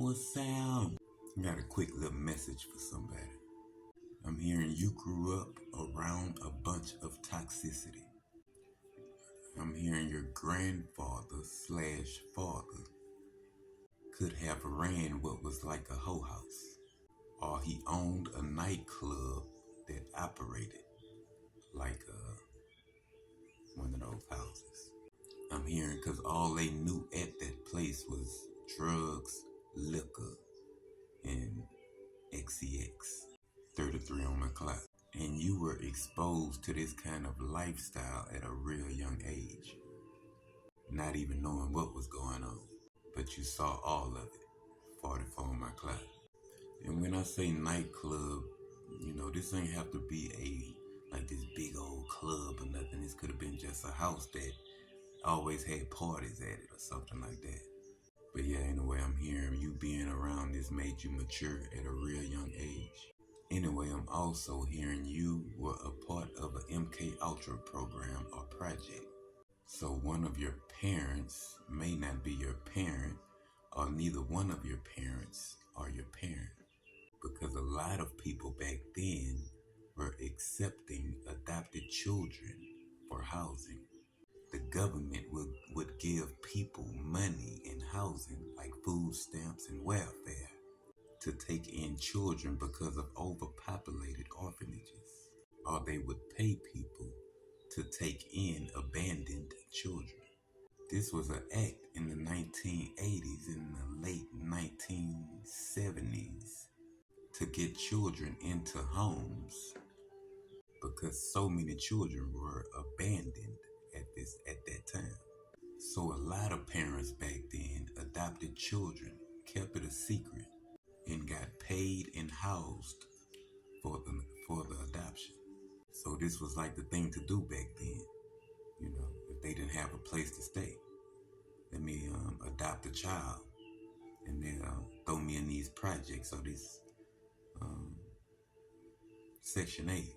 What's sound? Got a quick little message for somebody. I'm hearing you grew up around a bunch of toxicity. I'm hearing your grandfather slash father could have ran what was like a hoe house, or he owned a nightclub that operated like one of those houses. I'm hearing because all they knew at that place was drugs, liquor, and XCX. 33 on my clock. And you were exposed to this kind of lifestyle at a real young age, not even knowing what was going on. But you saw all of it. 44 on my clock. And when I say nightclub, this ain't have to be like this big old club or nothing. This could have been just a house that always had parties at it or something like that. But yeah, anyway, I'm hearing you being around this made you mature at a real young age. Anyway, I'm also hearing you were a part of an MK Ultra program or project. So one of your parents may not be your parent, or neither one of your parents are your parent. Because a lot of people back then were accepting adopted children for housing. The government would give people money and housing like food stamps and welfare to take in children because of overpopulated orphanages, or they would pay people to take in abandoned children. This was an act in the 1980s and the late 1970s to get children into homes because so many children were abandoned at that time. So a lot of parents back then adopted children, kept it a secret, and got paid and housed for the adoption. So this was like the thing to do back then. If they didn't have a place to stay, let me adopt a child, and then throw me in these projects or this Section 8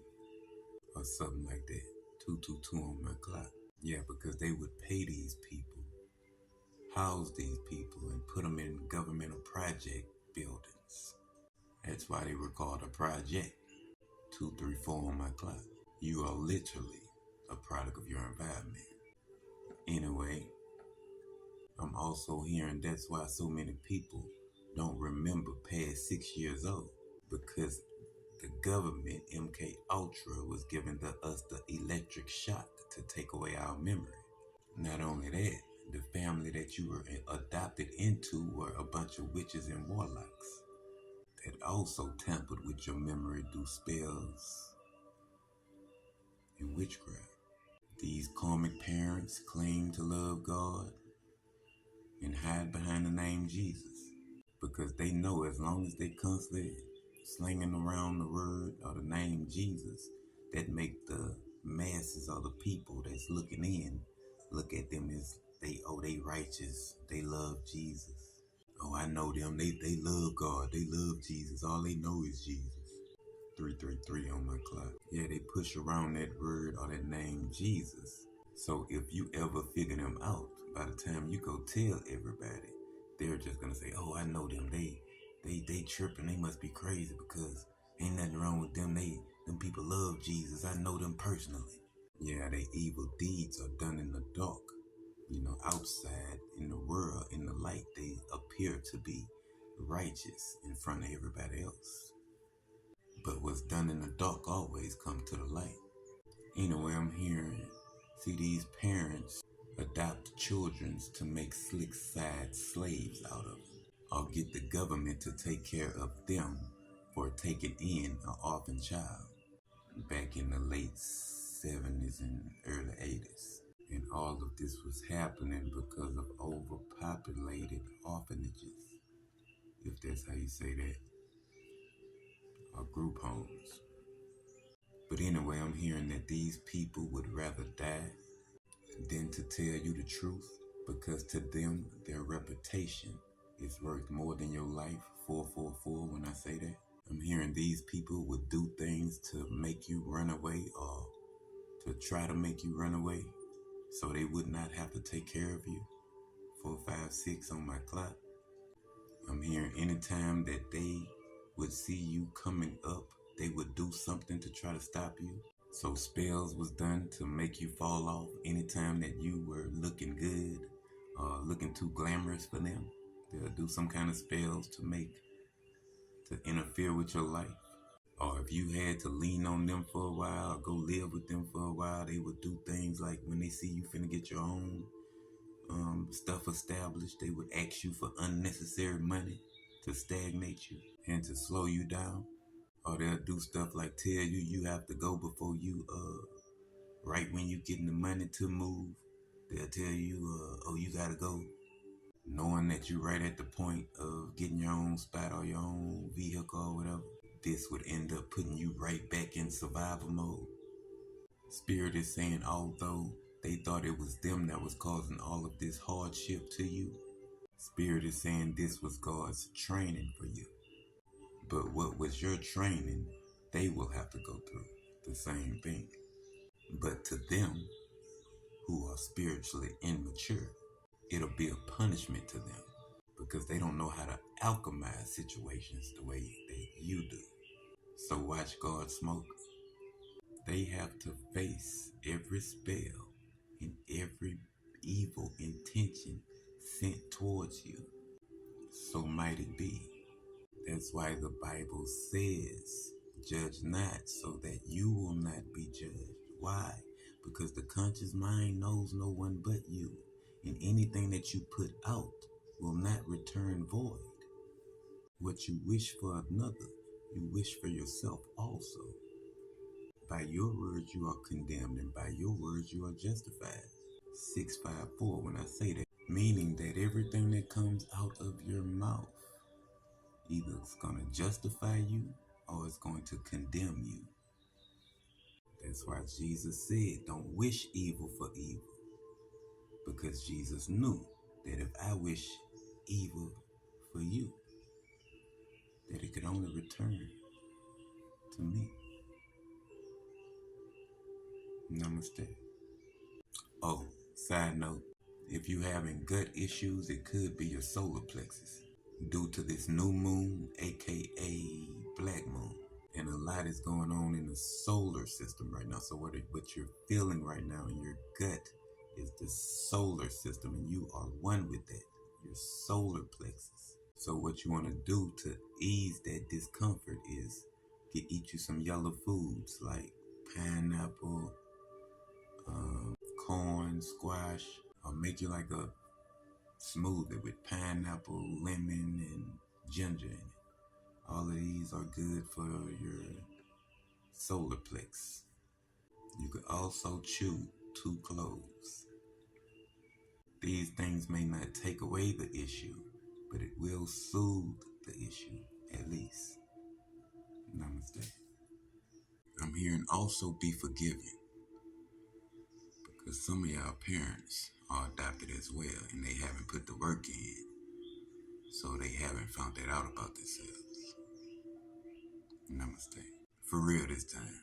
or something like that. 222 on my clock. Yeah, because they would pay these people, house these people, and put them in governmental project buildings. That's why they were called a project. 234 on my clock. You are literally a product of your environment. Anyway, I'm also hearing that's why so many people don't remember past 6 years old, because the government, MK Ultra, was giving us the electric shock to take away our memory. Not only that, the family that you were adopted into were a bunch of witches and warlocks that also tampered with your memory through spells and witchcraft. These karmic parents claim to love God and hide behind the name Jesus because they know as long as they constantly slinging around the word or the name Jesus, that make the masses or the people that's looking in look at them as they righteous, they love Jesus. Oh, I know them, they love God, they love Jesus, all they know is Jesus. 333 on my clock. Yeah, they push around that word or that name Jesus. So if you ever figure them out, by the time you go tell everybody, they're just gonna say, oh, I know them, they tripping, they must be crazy because ain't nothing wrong with them, them people love Jesus, I know them personally. Yeah, their evil deeds are done in the dark. Outside in the world, in the light, they appear to be righteous in front of everybody else. But what's done in the dark always come to the light. Anyway, I'm hearing, see these parents adopt children to make slick side slaves out of them, or get the government to take care of them for taking in an orphan child back in the late 70s and early 80s. And all of this was happening because of overpopulated orphanages, if that's how you say that, or group homes. But anyway, I'm hearing that these people would rather die than to tell you the truth, because to them, their reputation is worth more than your life. 444 when I say that. I'm hearing these people would do things to make you run away, or to try to make you run away, so they would not have to take care of you. 456 on my clock. I'm hearing anytime that they would see you coming up, they would do something to try to stop you. So spells was done to make you fall off anytime that you were looking good or looking too glamorous for them. They'll do some kind of spells to interfere with your life. Or if you had to lean on them for a while or go live with them for a while, they would do things like when they see you finna get your own stuff established, they would ask you for unnecessary money to stagnate you and to slow you down. Or they'll do stuff like tell you have to go before you right when you getting the money to move. They'll tell you oh, you gotta go, knowing that you're right at the point of getting your own spot or your own vehicle or whatever. This would end up putting you right back in survival mode. Spirit is saying, although they thought it was them that was causing all of this hardship to you, Spirit is saying this was God's training for you. But what was your training, they will have to go through the same thing. But to them who are spiritually immature, it'll be a punishment to them because they don't know how to alchemize situations the way that you do. So watch God smoke. They have to face every spell and every evil intention sent towards you. So might it be. That's why the Bible says, judge not so that you will not be judged. Why? Because the conscious mind knows no one but you. And anything that you put out will not return void. What you wish for another, you wish for yourself also. By your words you are condemned, and by your words you are justified. 654 when I say that. Meaning that everything that comes out of your mouth either it's going to justify you or it's going to condemn you. That's why Jesus said, don't wish evil for evil. Because Jesus knew that if I wish evil for you, that it could only return to me. Namaste. Oh, side note, if you're having gut issues, it could be your solar plexus due to this new moon, aka black moon. And a lot is going on in the solar system right now. So what you're feeling right now in your gut is the solar system, and you are one with that, your solar plexus. So what you want to do to ease that discomfort is eat you some yellow foods like pineapple, corn, squash, or make you like a smoothie with pineapple, lemon, and ginger in it. All of these are good for your solar plex. You could also chew 2 cloves. These things may not take away the issue, but it will soothe the issue, at least. Namaste. I'm hearing also be forgiven, because some of y'all parents are adopted as well, and they haven't put the work in, so they haven't found that out about themselves. Namaste. For real this time.